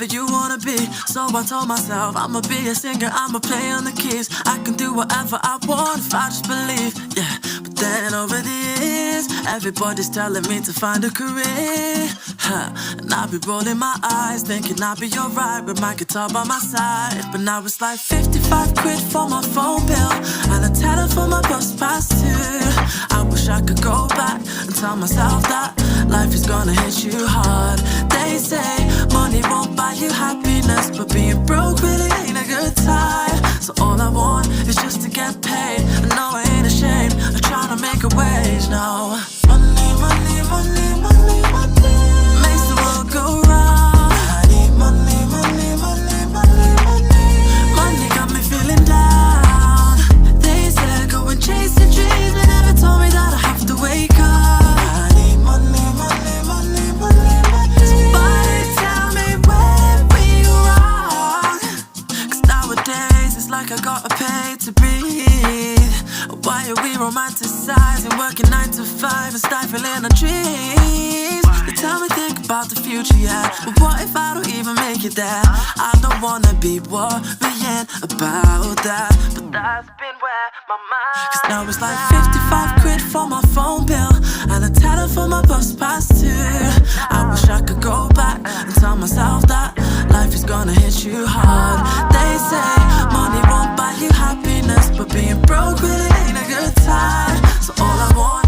whatever you wanna be. So I told myself, I'ma be a singer, I'ma play on the keys. I can do whatever I want if I just believe, yeah. But then over the years, everybody's telling me to find a career, and I'll be rolling my eyes, thinking I'll be alright with my guitar by my side. But now it's like 55 quid for my phone bill and a tenner for my bus pass too. I wish I could go back and tell myself that life is gonna hit you hard. They say money won't buy you happiness, but being broke really ain't a good time. So all I want is just to get paid, and no, I ain't ashamed of trying to make a wage, no. Money, money, money, money, money makes the world go round. I need money, money, money, money, money. Money got me feeling down. They said go and chase your dreams, but never told me that I have to wake up. I need money, money, money, money, money. Somebody tell me where we go wrong, 'cause nowadays it's like I gotta pay to breathe. Why are we romanticizing, working 9 to 5 and stifling our dreams? They tell me think about the future, yeah, but what if I don't even make it there? I don't wanna be worrying about that, but that's been where my mind. 'Cause now it's like 55 quid for my phone bill and a tenner for my bus pass too. I wish I could go back and tell myself that life is gonna hit you hard. They say money won't buy you happiness, but being broke really ain't a good time. So all I want